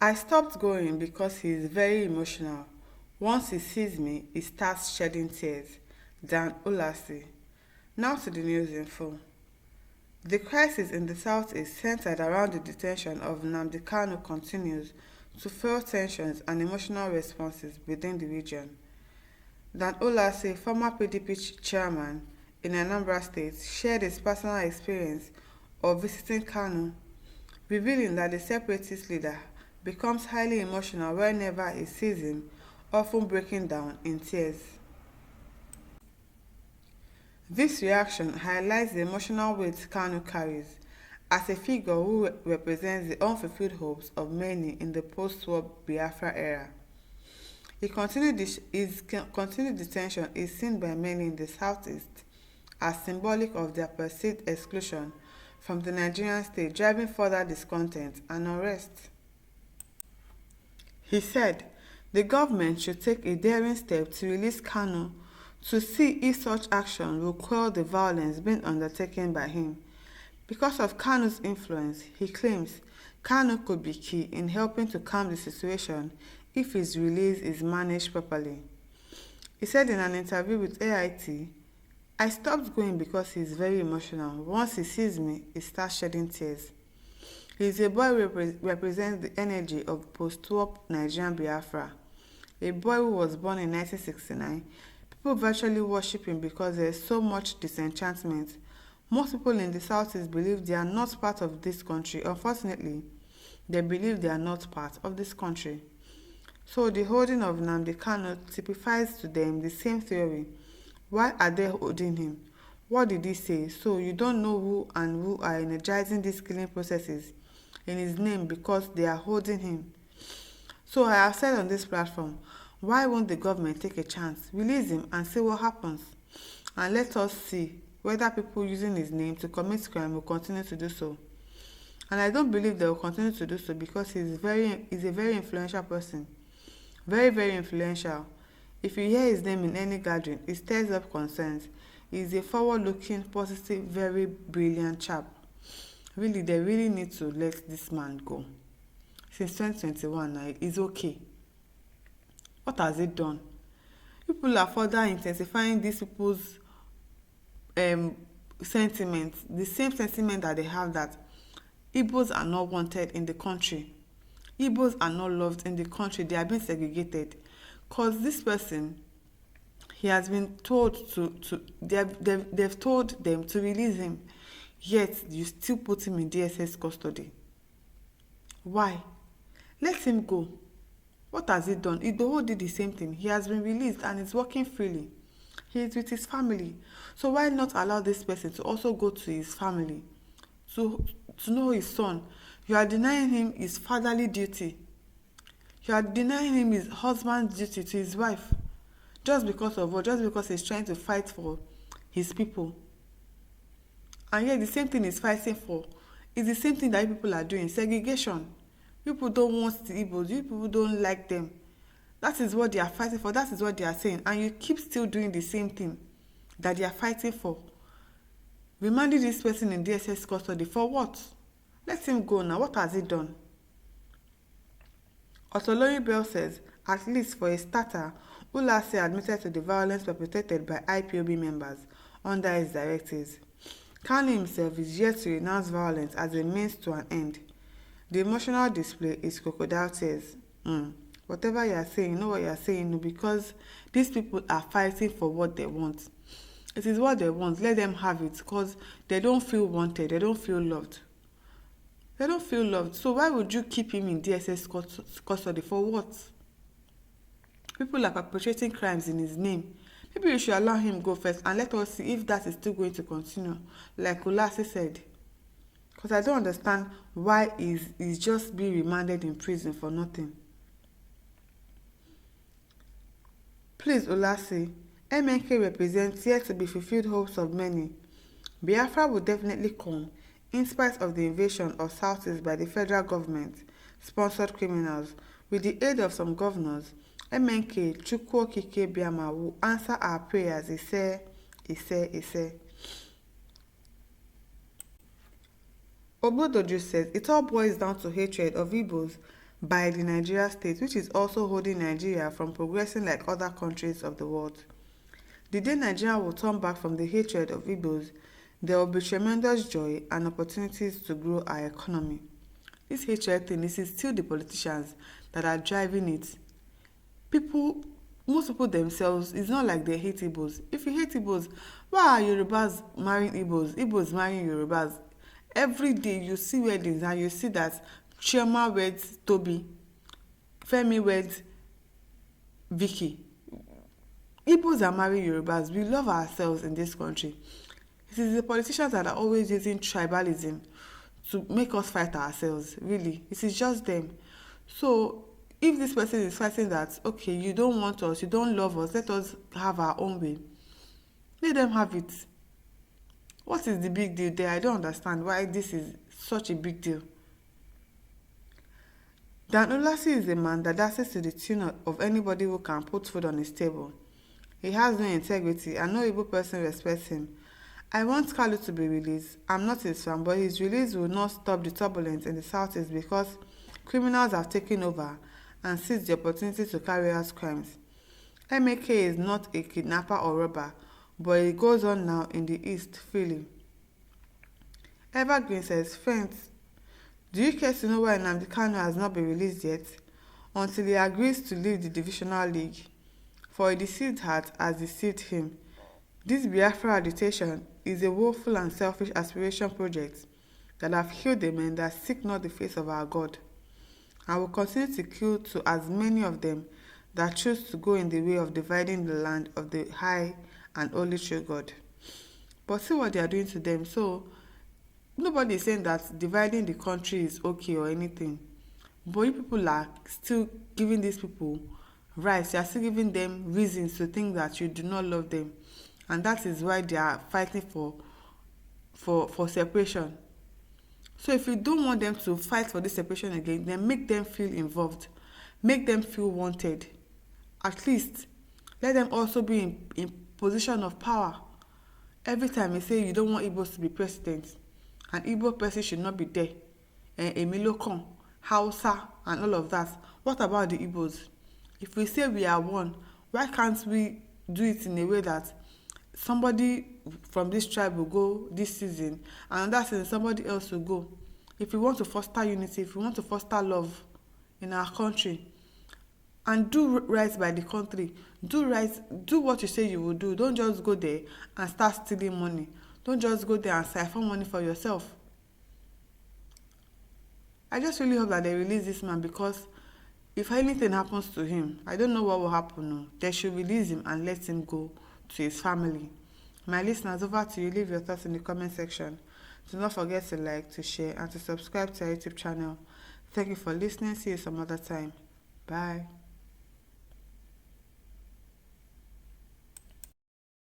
I stopped going because he is very emotional. Once he sees me, he starts shedding tears. Dan Ulasi. Now to the news in full. The crisis in the southeast centered around the detention of Nnamdi Kanu continues to fuel tensions and emotional responses within the region. Dan Ulasi, former PDP chairman in Anambra State, shared his personal experience of visiting Kanu, revealing that the separatist leader becomes highly emotional whenever he sees him, often breaking down in tears. This reaction highlights the emotional weight Kanu carries as a figure who represents the unfulfilled hopes of many in the post-war Biafra era. His continued detention is seen by many in the southeast as symbolic of their perceived exclusion from the Nigerian state, driving further discontent and unrest. He said the government should take a daring step to release Kanu to see if such action will quell the violence being undertaken by him. Because of Kanu's influence, he claims Kanu could be key in helping to calm the situation if his release is managed properly. He said in an interview with AIT, "I stopped going because he is very emotional. Once he sees me, he starts shedding tears. He is a boy who represents the energy of post-war Nigerian Biafra. A boy who was born in 1969. People virtually worship him because there is so much disenchantment. Most people in the southeast believe they are not part of this country. Unfortunately, they believe they are not part of this country. So the holding of Nnamdi Kanu typifies to them the same theory. Why are they holding him? What did he say? So you don't know who are energizing these killing processes in his name because they are holding him. So I have said on this platform, why won't the government take a chance, release him and see what happens? And let us see whether people using his name to commit crime will continue to do so. And I don't believe they will continue to do so because he's a very influential person. Very, very influential. If you hear his name in any gathering, it stirs up concerns. He's a forward-looking, positive, very brilliant chap. Really, they really need to let this man go. Since 2021 now, it's okay. What has it done? People are further intensifying these people's sentiment, the same sentiment that they have that Igbos are not wanted in the country. Igbos are not loved in the country. They are being segregated. Because this person, he has been told they've told them to release him, yet you still put him in DSS custody. Why? Let him go. What has he done? Idoho did the same thing. He has been released and is working freely. He is with his family. So why not allow this person to also go to his family? To know his son. You are denying him his fatherly duty. You are denying him his husband's duty to his wife. Just because of what? Just because he's trying to fight for his people. And yet the same thing he's fighting for is the same thing that people are doing. Segregation. People don't want the Igbos. You people don't like them. That is what they are fighting for. That is what they are saying. And you keep still doing the same thing that they are fighting for. Remanding this person in DSS custody for what? Let him go now. What has he done? Otolori Bell says, at least for a starter, Ulase admitted to the violence perpetrated by IPOB members under his directives. Kanu himself is yet to renounce violence as a means to an end. The emotional display is crocodile tears. Whatever you are saying, you know what you are saying, because these people are fighting for what they want. It is what they want. Let them have it because they don't feel wanted. They don't feel loved. They don't feel loved. So why would you keep him in DSS custody for what? People are perpetrating crimes in his name. Maybe you should allow him go first and let us see if that is still going to continue. Like Ulasi said. Because I don't understand why he's just being remanded in prison for nothing. Please, Ulasi, MNK represents yet to be fulfilled hopes of many. Biafra will definitely come, in spite of the invasion of Southeast by the federal government-sponsored criminals. With the aid of some governors, MNK Chukwuokike Biama will answer our prayers, he said. Obodoju says it all boils down to hatred of Igbos by the Nigeria state, which is also holding Nigeria from progressing like other countries of the world. The day Nigeria will turn back from the hatred of Igbos, there will be tremendous joy and opportunities to grow our economy. This hatred thing, this is still the politicians that are driving it. People, most people themselves, it's not like they hate Igbos. If you hate Igbos, why are Yorubas marrying Igbos? Igbos marrying Yorubas. Every day you see weddings and you see that Chioma weds Toby, Femi weds Vicky. Igbos are marrying Yorubas. We love ourselves in this country. It is the politicians that are always using tribalism to make us fight ourselves. Really, it is just them. So if this person is fighting that, okay, you don't want us, you don't love us, let us have our own way, let them have it. What is the big deal there? I don't understand why this is such a big deal. Dan Ulasi is a man that dances to the tune of anybody who can put food on his table. He has no integrity and no able person respects him. I want Kanu to be released. I'm not his fan, but his release will not stop the turbulence in the southeast because criminals have taken over and seized the opportunity to carry out crimes. MAK is not a kidnapper or robber, but it goes on now in the east freely. Evergreen says, friends, do you care to know why Nnamdi Kanu has not been released yet? Until he agrees to leave the divisional league. For a deceived heart has deceived him. This Biafra Detention is a woeful and selfish aspiration project that have killed the men that seek not the face of our God, and will continue to kill to as many of them that choose to go in the way of dividing the land of the high and only true God. But see what they are doing to them. So nobody is saying that dividing the country is okay or anything. But you people are still giving these people rights. You are still giving them reasons to think that you do not love them. And that is why they are fighting for separation. So if you don't want them to fight for this separation again, then make them feel involved. Make them feel wanted. At least let them also be in position of power. Every time you say you don't want Igbos to be president, an Igbo person should not be there. Emilokon, Hausa, and all of that. What about the Igbos? If we say we are one, why can't we do it in a way that somebody from this tribe will go this season, and that season somebody else will go? If we want to foster unity, if we want to foster love in our country, and do right by the country, do what you say you will do. Don't just go there and start stealing money. Don't just go there and siphon money for yourself. I just really hope that they release this man, because if anything happens to him, I don't know what will happen. No. They should release him and let him go to his family. My listeners, over to you. Leave your thoughts in the comment section. Do not forget to like, to share, and to subscribe to our YouTube channel. Thank you for listening. See you some other time. Bye.